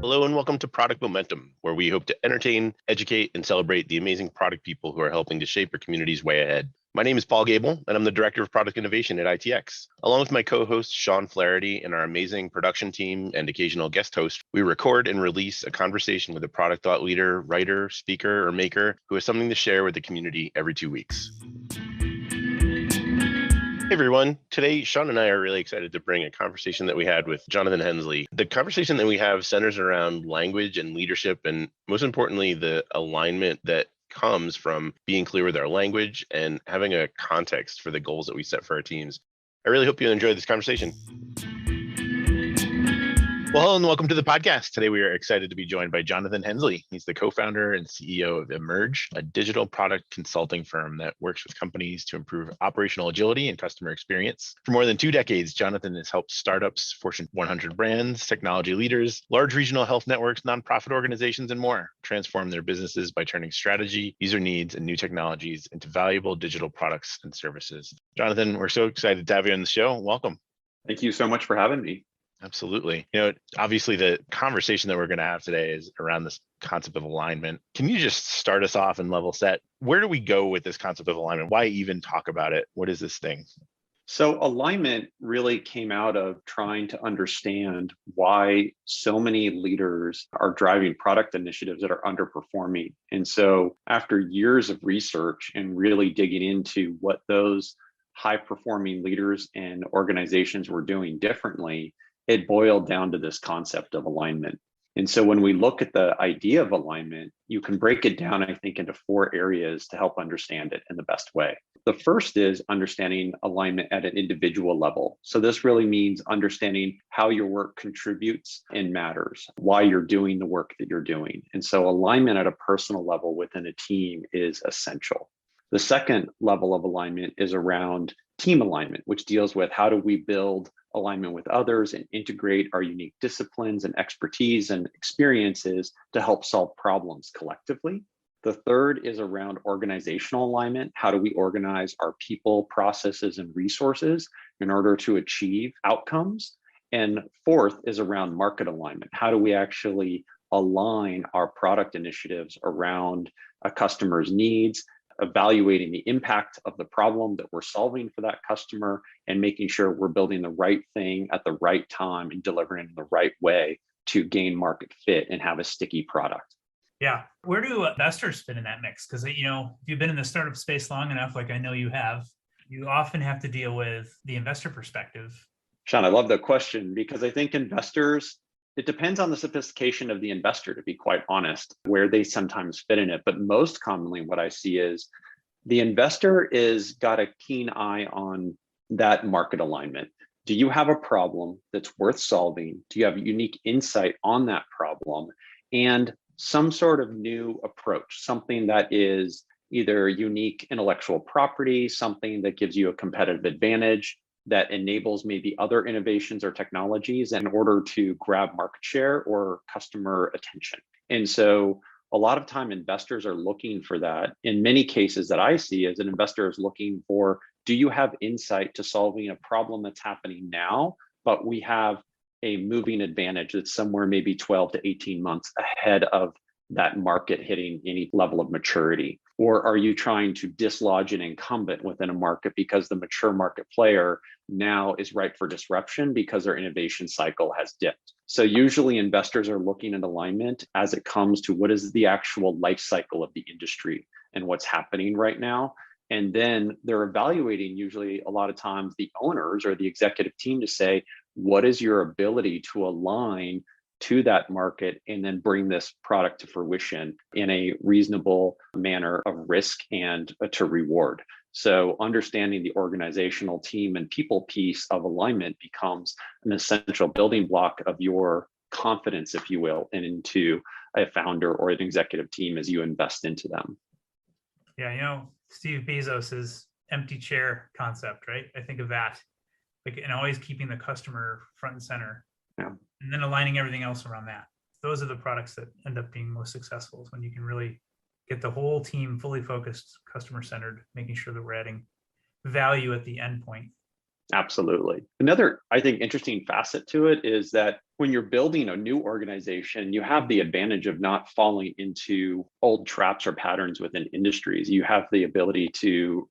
Hello and welcome to Product Momentum, where we hope to entertain, educate, and celebrate the amazing product people who are helping to shape your community's way ahead. My name is Paul Gable, and I'm the Director of Product Innovation at ITX. Along with my co-host, Sean Flaherty, and our amazing production team and occasional guest host, we record and release a conversation with a product thought leader, writer, speaker, or maker who has something to share with the community every 2 weeks. Hey everyone, today Sean and I are really excited to bring a conversation that we had with Jonathon Hensley. The conversation that we have centers around language and leadership, and most importantly, the alignment that comes from being clear with our language and having a context for the goals that we set for our teams. I really hope you enjoy this conversation. Well, hello and welcome to the podcast. Today, we are excited to be joined by Jonathon Hensley. He's the co-founder and CEO of Emerge, a digital product consulting firm that works with companies to improve operational agility and customer experience. For more than 2 decades, Jonathon has helped startups, Fortune 100 brands, technology leaders, large regional health networks, nonprofit organizations, and more transform their businesses by turning strategy, user needs, and new technologies into valuable digital products and services. Jonathon, we're so excited to have you on the show. Welcome. Thank you so much for having me. Absolutely. Obviously the conversation that we're going to have today is around this concept of alignment. Can you just start us off and level set? Where do we go with this concept of alignment? Why even talk about it? What is this thing? So alignment really came out of trying to understand why so many leaders are driving product initiatives that are underperforming. And so after years of research and really digging into what those high performing leaders and organizations were doing differently, it boiled down to this concept of alignment. And so when we look at the idea of alignment, you can break it down, I think, into 4 areas to help understand it in the best way. The first is understanding alignment at an individual level. So this really means understanding how your work contributes and matters, why you're doing the work that you're doing. And so alignment at a personal level within a team is essential. The second level of alignment is around team alignment, which deals with how do we build alignment with others and integrate our unique disciplines and expertise and experiences to help solve problems collectively. The third is around organizational alignment. How do we organize our people, processes, and resources in order to achieve outcomes? And fourth is around market alignment. How do we actually align our product initiatives around a customer's needs, evaluating the impact of the problem that we're solving for that customer, and making sure we're building the right thing at the right time and delivering in the right way to gain market fit and have a sticky product. Yeah. Where do investors fit in that mix? Because, if you've been in the startup space long enough, like I know you have, you often have to deal with the investor perspective. Sean, I love the question because I think investors, it depends on the sophistication of the investor, to be quite honest, where they sometimes fit in it. But most commonly, what I see is the investor is got a keen eye on that market alignment. Do you have a problem that's worth solving? Do you have unique insight on that problem? And some sort of new approach, something that is either unique intellectual property, something that gives you a competitive advantage, that enables maybe other innovations or technologies in order to grab market share or customer attention. And so a lot of time investors are looking for that. In many cases that I see as an investor is looking for, do you have insight to solving a problem that's happening now, but we have a moving advantage that's somewhere maybe 12 to 18 months ahead of that market hitting any level of maturity? Or are you trying to dislodge an incumbent within a market because the mature market player now is ripe for disruption because their innovation cycle has dipped? So usually investors are looking at alignment as it comes to what is the actual life cycle of the industry and what's happening right now. And then they're evaluating usually a lot of times the owners or the executive team to say, what is your ability to align to that market and then bring this product to fruition in a reasonable manner of risk and to reward? So understanding the organizational team and people piece of alignment becomes an essential building block of your confidence, if you will, and into a founder or an executive team as you invest into them. Yeah, Steve Bezos's empty chair concept, right? I think of that, and always keeping the customer front and center. Yeah. And then aligning everything else around that. Those are the products that end up being most successful, is when you can really get the whole team fully focused, customer centered, making sure that we're adding value at the end point. Absolutely. Another, I think, interesting facet to it is that when you're building a new organization, you have the advantage of not falling into old traps or patterns within industries. You have the ability to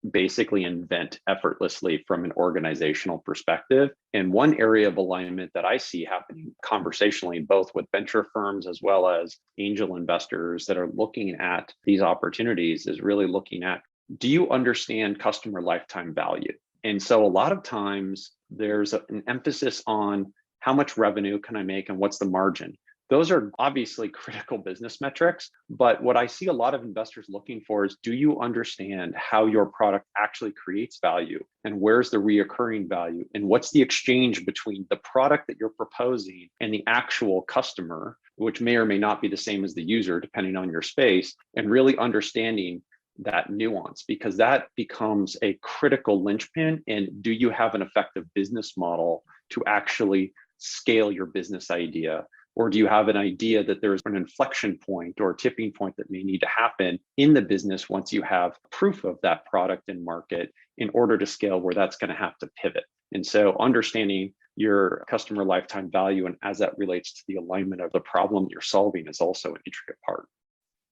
basically invent effortlessly from an organizational perspective. And one area of alignment that I see happening conversationally, both with venture firms as well as angel investors that are looking at these opportunities, is really looking at, do you understand customer lifetime value? And so a lot of times there's an emphasis on how much revenue can I make and what's the margin? Those are obviously critical business metrics, but what I see a lot of investors looking for is, do you understand how your product actually creates value, and where's the reoccurring value, and what's the exchange between the product that you're proposing and the actual customer, which may or may not be the same as the user depending on your space, and really understanding that nuance, because that becomes a critical linchpin. And do you have an effective business model to actually scale your business idea? Or do you have an idea that there's an inflection point or a tipping point that may need to happen in the business once you have proof of that product and market in order to scale, where that's going to have to pivot? And so understanding your customer lifetime value and as that relates to the alignment of the problem you're solving is also an intricate part.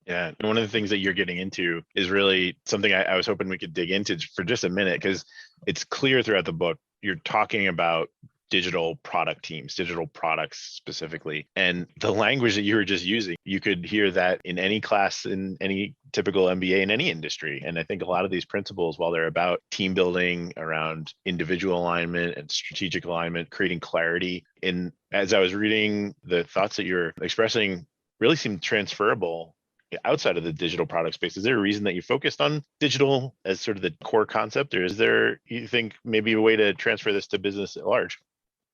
Yeah, and one of the things that you're getting into is really something I was hoping we could dig into for just a minute, because it's clear throughout the book, you're talking about digital product teams, digital products specifically. And the language that you were just using, you could hear that in any class, in any typical MBA, in any industry. And I think a lot of these principles, while they're about team building, around individual alignment and strategic alignment, creating clarity, and as I was reading, the thoughts that you're expressing really seem transferable outside of the digital product space. Is there a reason that you focused on digital as sort of the core concept, or is there, you think, maybe a way to transfer this to business at large?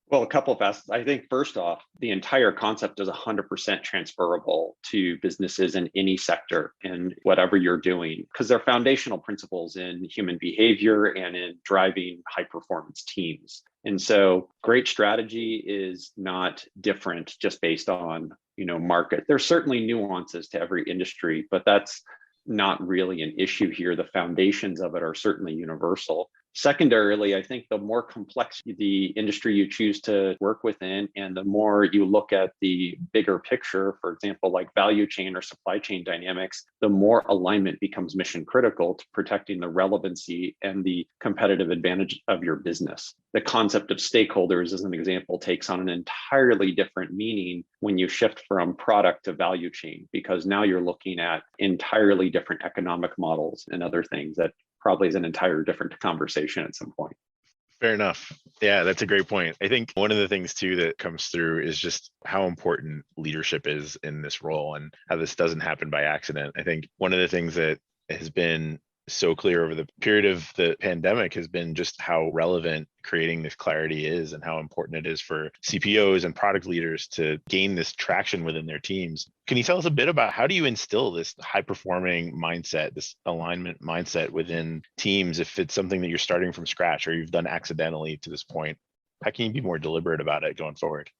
Well, a couple of facets. I think first off, the entire concept is 100% transferable to businesses in any sector and whatever you're doing, because they're foundational principles in human behavior and in driving high performance teams. And so great strategy is not different just based on, market. There's certainly nuances to every industry, but that's not really an issue here. The foundations of it are certainly universal. Secondarily, I think the more complex the industry you choose to work within, and the more you look at the bigger picture, for example, like value chain or supply chain dynamics, the more alignment becomes mission critical to protecting the relevancy and the competitive advantage of your business. The concept of stakeholders, as an example, takes on an entirely different meaning when you shift from product to value chain, because now you're looking at entirely different economic models and other things that probably is an entire different conversation at some point. Fair enough. Yeah, that's a great point. I think one of the things too that comes through is just how important leadership is in this role and how this doesn't happen by accident. I think one of the things that has been so clear over the period of the pandemic has been just how relevant creating this clarity is, and how important it is for CPOs and product leaders to gain this traction within their teams. Can you tell us a bit about how do you instill this high performing mindset, this alignment mindset within teams, if it's something that you're starting from scratch or you've done accidentally to this point? How can you be more deliberate about it going forward?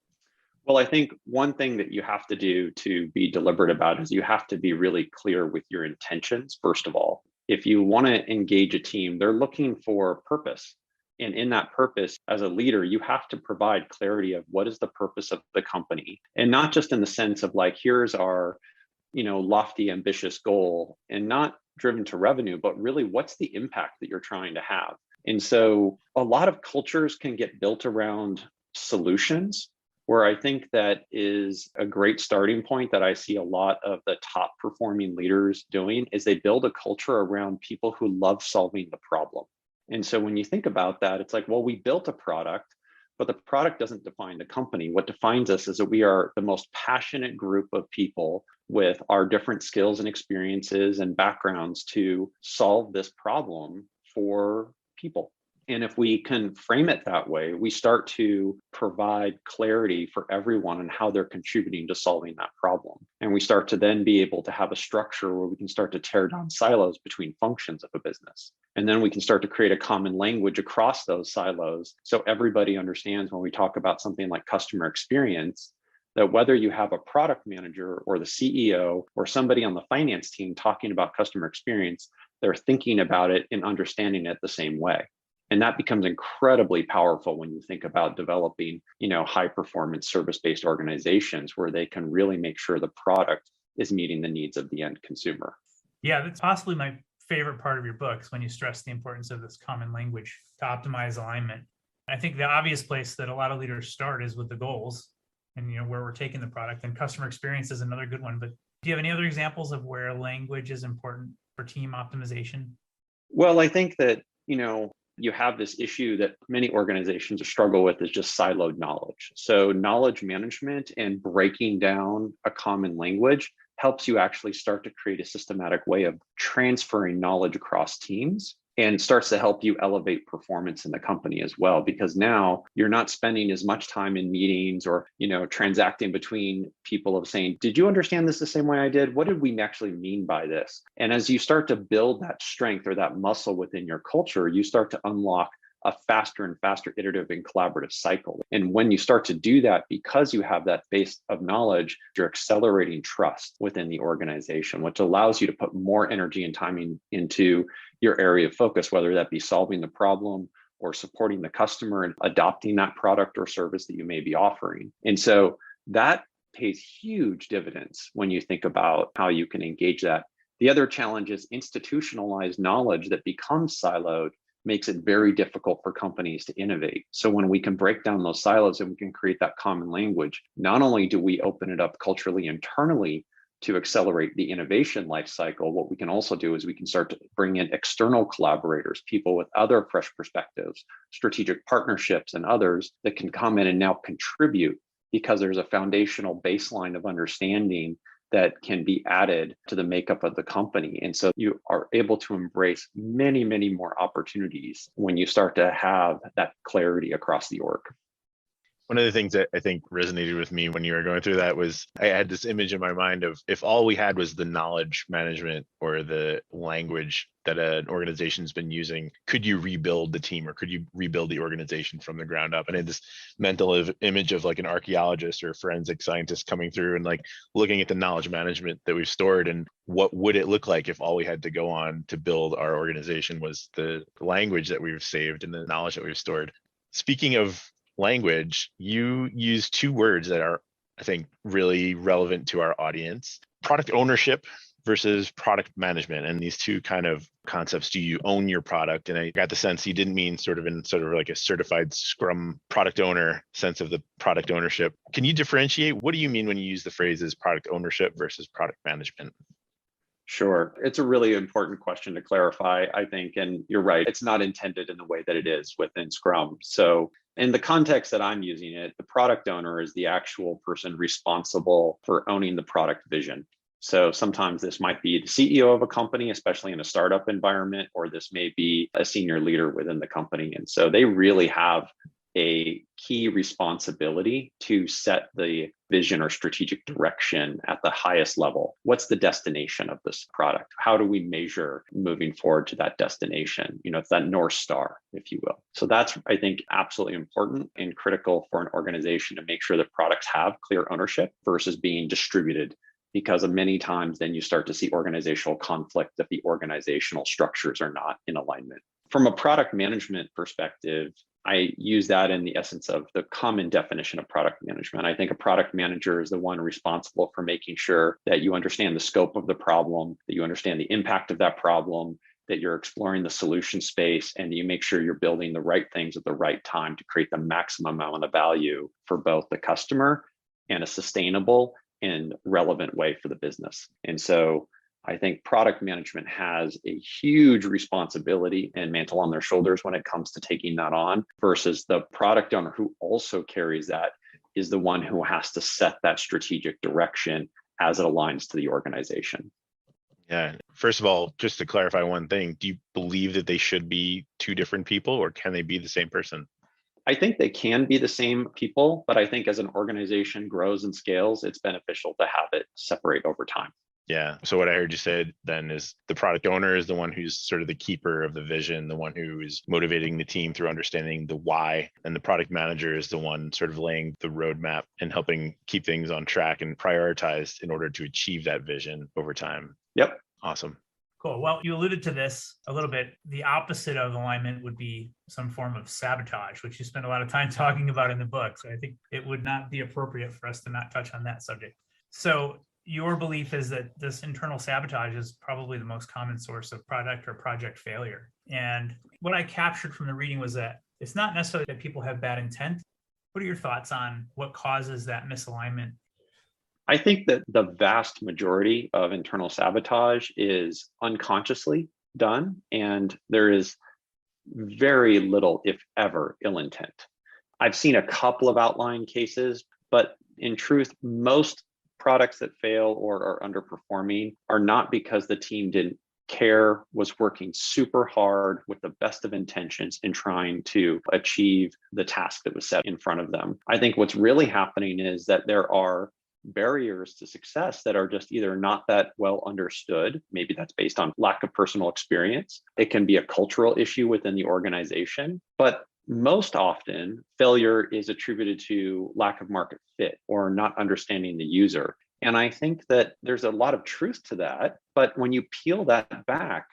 Well, I think one thing that you have to do to be deliberate about is you have to be really clear with your intentions, first of all. If you want to engage a team, they're looking for purpose. And in that purpose, as a leader, you have to provide clarity of what is the purpose of the company. And not just in the sense of like, here's our, lofty, ambitious goal, and not driven to revenue, but really what's the impact that you're trying to have. And so a lot of cultures can get built around solutions, where I think that is a great starting point that I see a lot of the top performing leaders doing, is they build a culture around people who love solving the problem. And so when you think about that, it's like, well, we built a product, but the product doesn't define the company. What defines us is that we are the most passionate group of people with our different skills and experiences and backgrounds to solve this problem for people. And if we can frame it that way, we start to provide clarity for everyone on how they're contributing to solving that problem. And we start to then be able to have a structure where we can start to tear down silos between functions of a business. And then we can start to create a common language across those silos, so everybody understands when we talk about something like customer experience, that whether you have a product manager or the CEO or somebody on the finance team talking about customer experience, they're thinking about it and understanding it the same way. And that becomes incredibly powerful when you think about developing, high performance service-based organizations where they can really make sure the product is meeting the needs of the end consumer. Yeah, that's possibly my favorite part of your books when you stress the importance of this common language to optimize alignment. I think the obvious place that a lot of leaders start is with the goals and where we're taking the product, and customer experience is another good one. But do you have any other examples of where language is important for team optimization? Well, I think that, you have this issue that many organizations struggle with is just siloed knowledge. So knowledge management and breaking down a common language helps you actually start to create a systematic way of transferring knowledge across teams, and starts to help you elevate performance in the company as well, because now you're not spending as much time in meetings or transacting between people of saying, did you understand this the same way I did? What did we actually mean by this? And as you start to build that strength or that muscle within your culture, you start to unlock a faster and faster iterative and collaborative cycle. And when you start to do that, because you have that base of knowledge, you're accelerating trust within the organization, which allows you to put more energy and timing into your area of focus, whether that be solving the problem or supporting the customer and adopting that product or service that you may be offering. And so that pays huge dividends when you think about how you can engage that. The other challenge is institutionalized knowledge that becomes siloed makes it very difficult for companies to innovate. So when we can break down those silos and we can create that common language, not only do we open it up culturally internally to accelerate the innovation life cycle, what we can also do is we can start to bring in external collaborators, people with other fresh perspectives, strategic partnerships, and others that can come in and now contribute, because there's a foundational baseline of understanding that can be added to the makeup of the company. And so you are able to embrace many, many more opportunities when you start to have that clarity across the org. One of the things that I think resonated with me when you were going through that was I had this image in my mind of if all we had was the knowledge management or the language that an organization's been using, could you rebuild the team or could you rebuild the organization from the ground up? And I had this mental image of like an archaeologist or a forensic scientist coming through and like looking at the knowledge management that we've stored and what would it look like if all we had to go on to build our organization was the language that we've saved and the knowledge that we've stored. Speaking of language, you use two words that are, I think, really relevant to our audience: product ownership versus product management. And these two kind of concepts, do you own your product? And I got the sense you didn't mean sort of like a certified Scrum product owner sense of the product ownership. Can you differentiate? What do you mean when you use the phrases product ownership versus product management? Sure. It's a really important question to clarify, I think. And you're right, it's not intended in the way that it is within Scrum. So in the context that I'm using it, the product owner is the actual person responsible for owning the product vision. So sometimes this might be the CEO of a company, especially in a startup environment, or this may be a senior leader within the company. And so they really have a key responsibility to set the vision or strategic direction at the highest level. What's the destination of this product? How do we measure moving forward to that destination? It's that North Star, if you will. So that's, I think, absolutely important and critical for an organization to make sure that products have clear ownership versus being distributed, because of many times then you start to see organizational conflict if the organizational structures are not in alignment. From a product management perspective, I use that in the essence of the common definition of product management. I think a product manager is the one responsible for making sure that you understand the scope of the problem, that you understand the impact of that problem, that you're exploring the solution space, and you make sure you're building the right things at the right time to create the maximum amount of value for both the customer and a sustainable and relevant way for the business. And so I think product management has a huge responsibility and mantle on their shoulders when it comes to taking that on, versus the product owner who also carries that is the one who has to set that strategic direction as it aligns to the organization. Yeah. First of all, just to clarify one thing, do you believe that they should be two different people or can they be the same person? I think they can be the same people, but I think as an organization grows and scales, it's beneficial to have it separate over time. Yeah. So what I heard you say then is the product owner is the one who's sort of the keeper of the vision, the one who is motivating the team through understanding the why. And the product manager is the one sort of laying the roadmap and helping keep things on track and prioritized in order to achieve that vision over time. Yep. Awesome. Cool. Well, you alluded to this a little bit. The opposite of alignment would be some form of sabotage, which you spend a lot of time talking about in the book. So I think it would not be appropriate for us to not touch on that subject. So your belief is that this internal sabotage is probably the most common source of product or project failure. And what I captured from the reading was that it's not necessarily that people have bad intent. What are your thoughts on what causes that misalignment? I think that the vast majority of internal sabotage is unconsciously done, and there is very little, if ever, ill intent. I've seen a couple of outlying cases, but in truth, most products that fail or are underperforming are not because the team didn't care, was working super hard with the best of intentions in trying to achieve the task that was set in front of them. I think what's really happening is that there are barriers to success that are just either not that well understood. Maybe that's based on lack of personal experience. It can be a cultural issue within the organization, but most often failure is attributed to lack of market fit or not understanding the user. And I think that there's a lot of truth to that, but when you peel that back,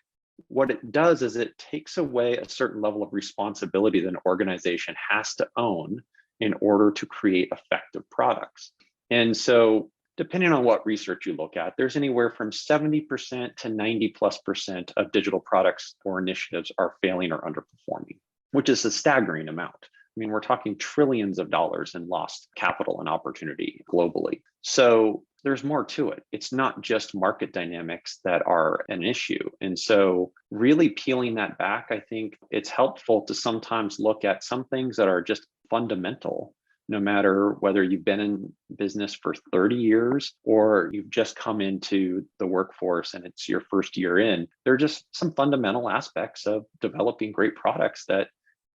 what it does is it takes away a certain level of responsibility that an organization has to own in order to create effective products. And so depending on what research you look at, there's anywhere from 70% to 90+% of digital products or initiatives are failing or underperforming, which is a staggering amount. I mean, we're talking trillions of dollars in lost capital and opportunity globally. So there's more to it. It's not just market dynamics that are an issue. And so really peeling that back, I think it's helpful to sometimes look at some things that are just fundamental, no matter whether you've been in business for 30 years or you've just come into the workforce and it's your first year in. There are just some fundamental aspects of developing great products that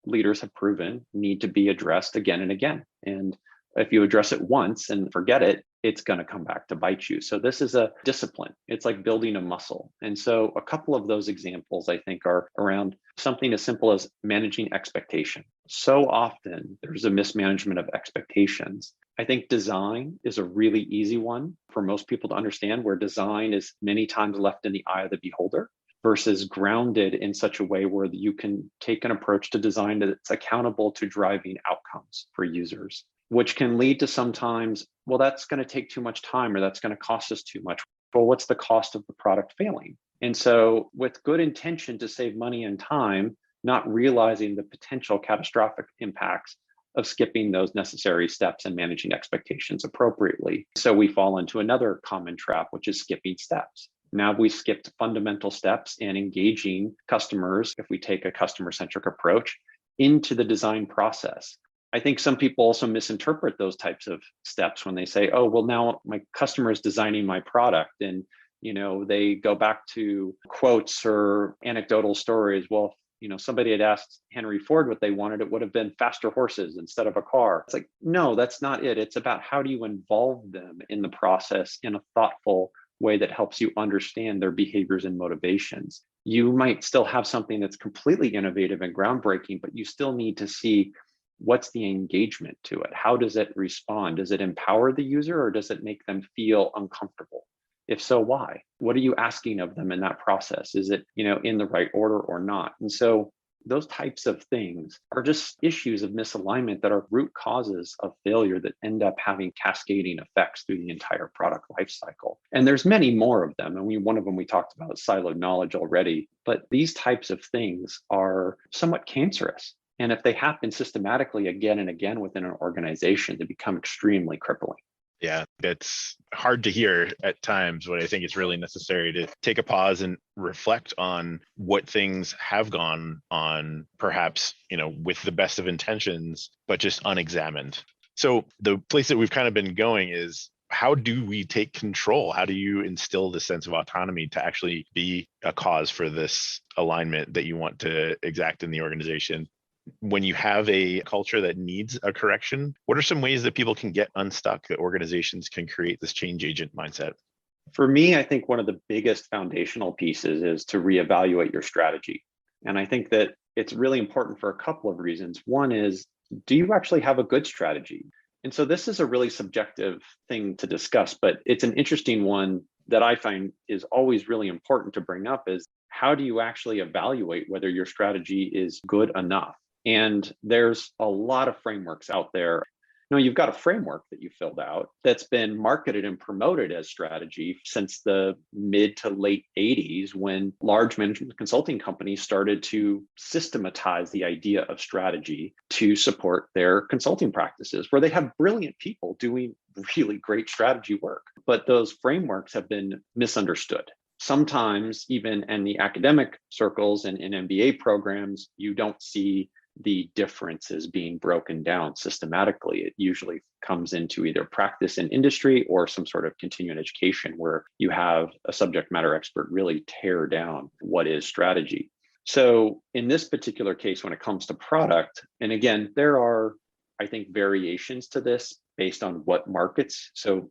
leaders have proven need to be addressed again and again. And if you address it once and forget it, it's going to come back to bite you. So this is a discipline. It's like building a muscle. And so a couple of those examples, I think, are around something as simple as managing expectation. So often there's a mismanagement of expectations. I think design is a really easy one for most people to understand, where design is many times left in the eye of the beholder versus grounded in such a way where you can take an approach to design that's accountable to driving outcomes for users, which can lead to sometimes, well, that's going to take too much time or that's going to cost us too much. Well, what's the cost of the product failing? And so with good intention to save money and time, not realizing the potential catastrophic impacts of skipping those necessary steps and managing expectations appropriately. So we fall into another common trap, which is skipping steps. Now we skipped fundamental steps in engaging customers, if we take a customer-centric approach, into the design process. I think some people also misinterpret those types of steps when they say, oh, well, now my customer is designing my product. And, they go back to quotes or anecdotal stories. Well, somebody had asked Henry Ford what they wanted, it would have been faster horses instead of a car. It's like, no, that's not it. It's about how do you involve them in the process in a thoughtful way that helps you understand their behaviors and motivations. You might still have something that's completely innovative and groundbreaking, but you still need to see what's the engagement to it. How does it respond? Does it empower the user or does it make them feel uncomfortable? If so, why? What are you asking of them in that process? Is it, in the right order or not? And so those types of things are just issues of misalignment that are root causes of failure that end up having cascading effects through the entire product lifecycle. And there's many more of them. And one of them we talked about is siloed knowledge already. But these types of things are somewhat cancerous. And if they happen systematically again and again within an organization, they become extremely crippling. Yeah, that's hard to hear at times, but I think it's really necessary to take a pause and reflect on what things have gone on, perhaps, with the best of intentions, but just unexamined. So the place that we've kind of been going is, how do we take control? How do you instill this sense of autonomy to actually be a cause for this alignment that you want to exact in the organization? When you have a culture that needs a correction, what are some ways that people can get unstuck, that organizations can create this change agent mindset? For me, I think one of the biggest foundational pieces is to reevaluate your strategy. And I think that it's really important for a couple of reasons. One is, do you actually have a good strategy? And so this is a really subjective thing to discuss, but it's an interesting one that I find is always really important to bring up is how do you actually evaluate whether your strategy is good enough? And there's a lot of frameworks out there. You've got a framework that you filled out that's been marketed and promoted as strategy since the mid to late 80s, when large management consulting companies started to systematize the idea of strategy to support their consulting practices, where they have brilliant people doing really great strategy work. But those frameworks have been misunderstood. Sometimes, even in the academic circles and in MBA programs, you don't see the differences being broken down systematically. It usually comes into either practice in industry or some sort of continuing education where you have a subject matter expert really tear down what is strategy. So in this particular case, when it comes to product, and again, there are, I think, variations to this based on what markets. So,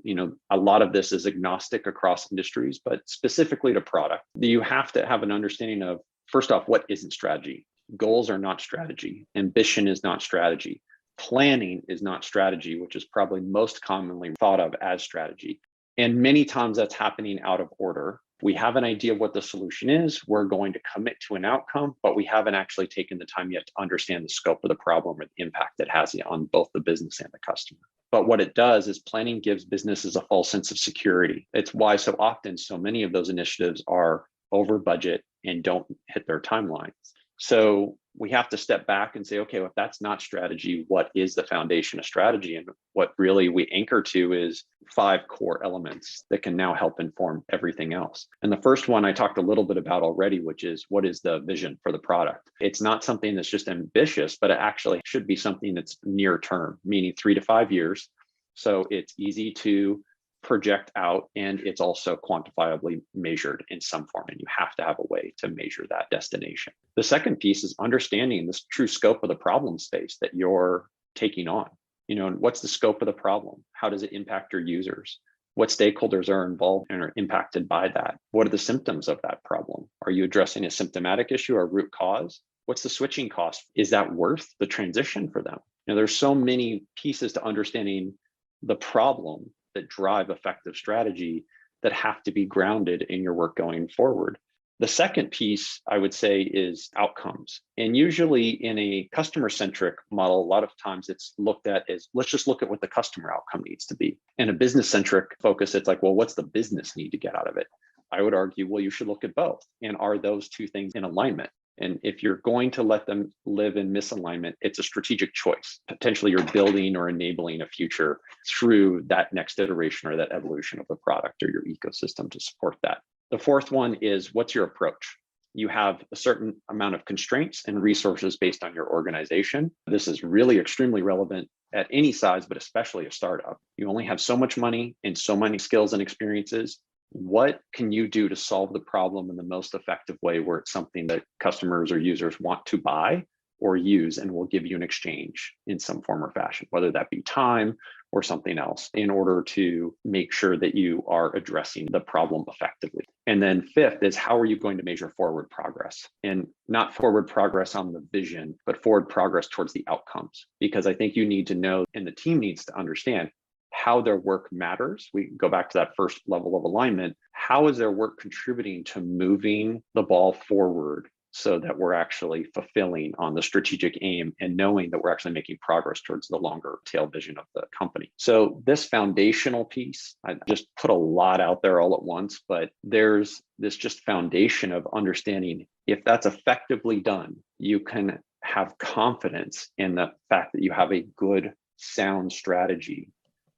a lot of this is agnostic across industries, but specifically to product, you have to have an understanding of, first off, what isn't strategy? Goals are not strategy. Ambition is not strategy. Planning is not strategy, which is probably most commonly thought of as strategy. And many times that's happening out of order. We have an idea of what the solution is. We're going to commit to an outcome, but we haven't actually taken the time yet to understand the scope of the problem or the impact it has on both the business and the customer. But what it does is planning gives businesses a false sense of security. It's why so often so many of those initiatives are over budget and don't hit their timelines. So we have to step back and say, okay, well, if that's not strategy, what is the foundation of strategy? And what really we anchor to is 5 core elements that can now help inform everything else. And the first one I talked a little bit about already, which is what is the vision for the product? It's not something that's just ambitious, but it actually should be something that's near term, meaning 3 to 5 years. So it's easy to project out, and it's also quantifiably measured in some form, and you have to have a way to measure that destination. The second piece is understanding the true scope of the problem space that you're taking on. What's the scope of the problem? How does it impact your users? What stakeholders are involved and are impacted by that? What are the symptoms of that problem? Are you addressing a symptomatic issue or root cause? What's the switching cost? Is that worth the transition for them? There's so many pieces to understanding the problem that drive effective strategy that have to be grounded in your work going forward. The second piece, I would say, is outcomes. And usually in a customer-centric model, a lot of times it's looked at as, let's just look at what the customer outcome needs to be. In a business-centric focus, it's like, well, what's the business need to get out of it? I would argue, well, you should look at both. And are those two things in alignment? And if you're going to let them live in misalignment, it's a strategic choice. Potentially you're building or enabling a future through that next iteration or that evolution of the product or your ecosystem to support that. The fourth one is, what's your approach? You have a certain amount of constraints and resources based on your organization. This is really extremely relevant at any size, but especially a startup. You only have so much money and so many skills and experiences. What can you do to solve the problem in the most effective way where it's something that customers or users want to buy or use and will give you an exchange in some form or fashion, whether that be time or something else, in order to make sure that you are addressing the problem effectively. And then fifth is, how are you going to measure forward progress? And not forward progress on the vision, but forward progress towards the outcomes. Because I think you need to know, and the team needs to understand, how their work matters. We go back to that first level of alignment. How is their work contributing to moving the ball forward so that we're actually fulfilling on the strategic aim and knowing that we're actually making progress towards the longer tail vision of the company? So this foundational piece, I just put a lot out there all at once, but there's this just foundation of understanding, if that's effectively done, you can have confidence in the fact that you have a good, sound strategy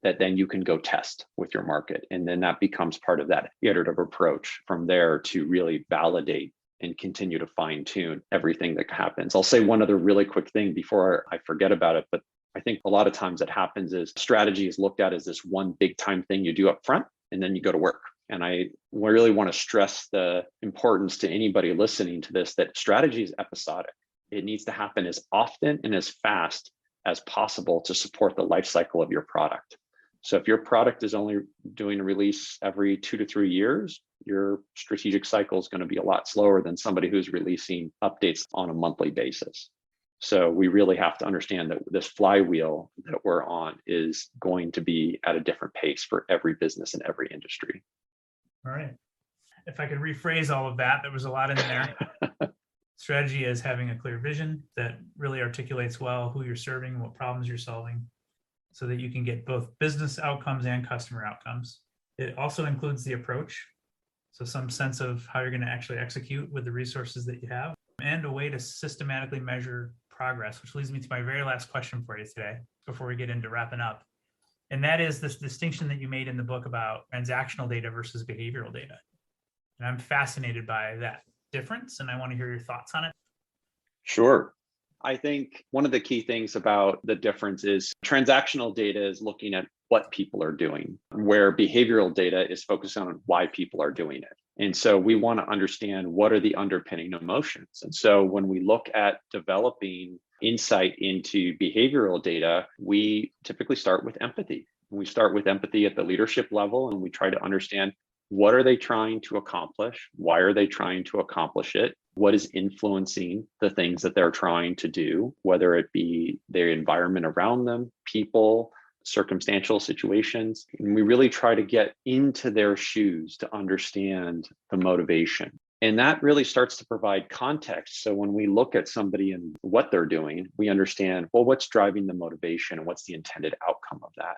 that then you can go test with your market. And then that becomes part of that iterative approach from there to really validate and continue to fine tune everything that happens. I'll say one other really quick thing before I forget about it, but I think a lot of times that happens is strategy is looked at as this one big time thing you do up front, and then you go to work. And I really want to stress the importance to anybody listening to this, that strategy is episodic. It needs to happen as often and as fast as possible to support the life cycle of your product. So if your product is only doing a release every 2 to 3 years, your strategic cycle is going to be a lot slower than somebody who's releasing updates on a monthly basis. So we really have to understand that this flywheel that we're on is going to be at a different pace for every business in every industry. All right. If I could rephrase all of that, there was a lot in there. Strategy is having a clear vision that really articulates well who you're serving, what problems you're solving, so that you can get both business outcomes and customer outcomes. It also includes the approach. So some sense of how you're going to actually execute with the resources that you have, and a way to systematically measure progress, which leads me to my very last question for you today, before we get into wrapping up. And that is this distinction that you made in the book about transactional data versus behavioral data. And I'm fascinated by that difference, and I want to hear your thoughts on it. Sure. I think one of the key things about the difference is transactional data is looking at what people are doing, where behavioral data is focused on why people are doing it. And so we want to understand what are the underpinning emotions. And so when we look at developing insight into behavioral data, we typically start with empathy. We start with empathy at the leadership level, and we try to understand what are they trying to accomplish? Why are they trying to accomplish it? What is influencing the things that they're trying to do, whether it be their environment around them, people, circumstantial situations. And we really try to get into their shoes to understand the motivation. And that really starts to provide context. So when we look at somebody and what they're doing, we understand, well, what's driving the motivation and what's the intended outcome of that?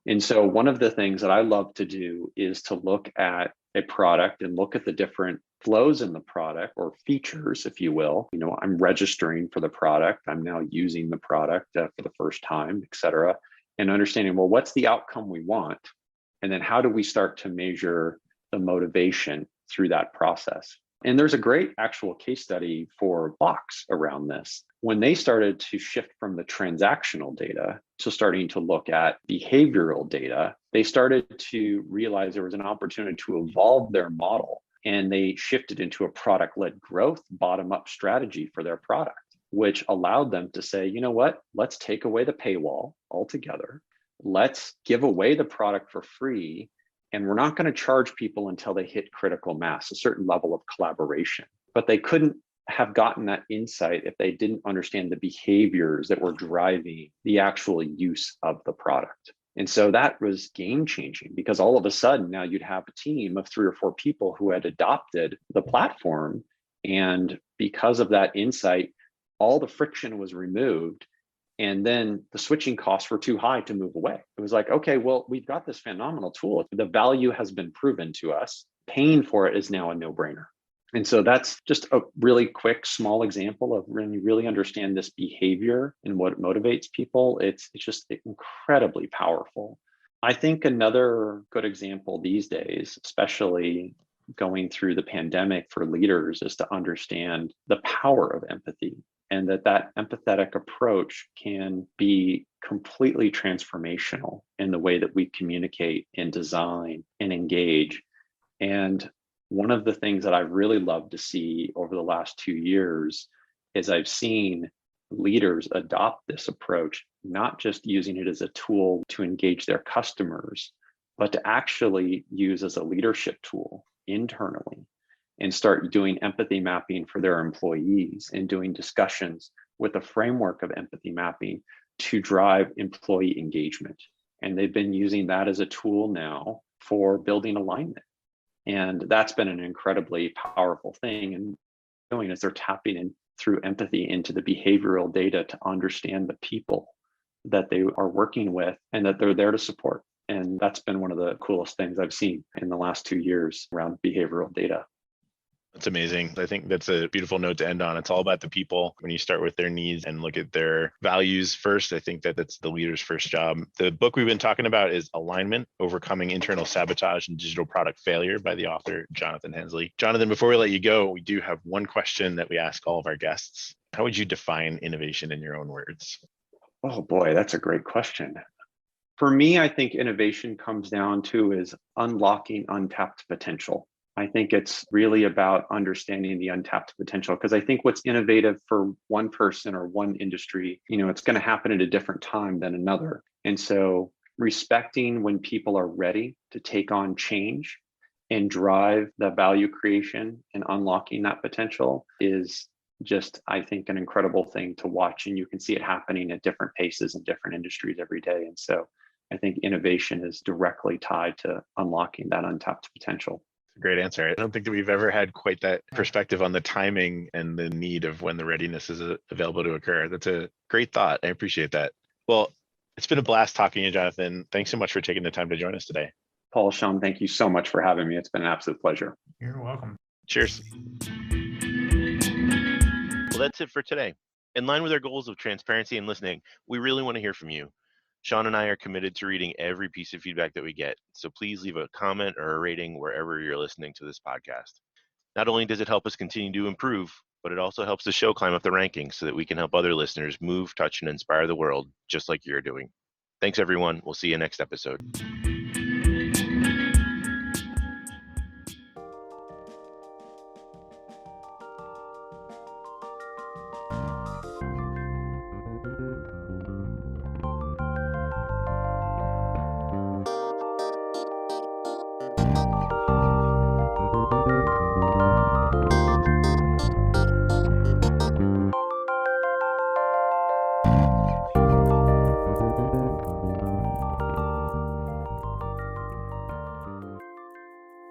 And so one of the things that I love to do is to look at a product and look at the different flows in the product, or features, if you will. I'm registering for the product. I'm now using the product for the first time, et cetera, and understanding, well, what's the outcome we want? And then how do we start to measure the motivation through that process? And there's a great actual case study for Box around this. When they started to shift from the transactional data to starting to look at behavioral data, they started to realize there was an opportunity to evolve their model. And they shifted into a product-led growth, bottom-up strategy for their product, which allowed them to say, you know what, let's take away the paywall altogether. Let's give away the product for free. And we're not going to charge people until they hit critical mass, a certain level of collaboration. But they couldn't have gotten that insight if they didn't understand the behaviors that were driving the actual use of the product. And so that was game changing, because all of a sudden now you'd have a team of 3 or 4 people who had adopted the platform. And because of that insight, all the friction was removed. And then the switching costs were too high to move away. It was like, okay, well, we've got this phenomenal tool. The value has been proven to us. Paying for it is now a no-brainer. And so that's just a really quick, small example of when you really understand this behavior and what motivates people. It's just incredibly powerful. I think another good example these days, especially going through the pandemic for leaders, is to understand the power of empathy. And that empathetic approach can be completely transformational in the way that we communicate and design and engage. And one of the things that I've really loved to see over the last 2 years is I've seen leaders adopt this approach, not just using it as a tool to engage their customers, but to actually use as a leadership tool internally, and start doing empathy mapping for their employees and doing discussions with a framework of empathy mapping to drive employee engagement. And they've been using that as a tool now for building alignment. And that's been an incredibly powerful thing. And doing is they're tapping in through empathy into the behavioral data to understand the people that they are working with and that they're there to support. And that's been one of the coolest things I've seen in the last 2 years around behavioral data. That's amazing. I think that's a beautiful note to end on. It's all about the people. When you start with their needs and look at their values first, I think that that's the leader's first job. The book we've been talking about is Alignment, Overcoming Internal Sabotage and Digital Product Failure by the author, Jonathon Hensley. Jonathan, before we let you go, we do have one question that we ask all of our guests. How would you define innovation in your own words? Oh boy, that's a great question. For me, I think innovation comes down to is unlocking untapped potential. I think it's really about understanding the untapped potential, because I think what's innovative for one person or one industry, it's going to happen at a different time than another. And so respecting when people are ready to take on change and drive the value creation and unlocking that potential is just, I think, an incredible thing to watch. And you can see it happening at different paces in different industries every day. And so I think innovation is directly tied to unlocking that untapped potential. Great answer. I don't think that we've ever had quite that perspective on the timing and the need of when the readiness is available to occur. That's a great thought. I appreciate that. Well, it's been a blast talking to you, Jonathan. Thanks so much for taking the time to join us today. Paul, Sean, thank you so much for having me. It's been an absolute pleasure. You're welcome. Cheers. Well, that's it for today. In line with our goals of transparency and listening, we really want to hear from you. Sean and I are committed to reading every piece of feedback that we get, so please leave a comment or a rating wherever you're listening to this podcast. Not only does it help us continue to improve, but it also helps the show climb up the rankings so that we can help other listeners move, touch, and inspire the world, just like you're doing. Thanks, everyone. We'll see you next episode.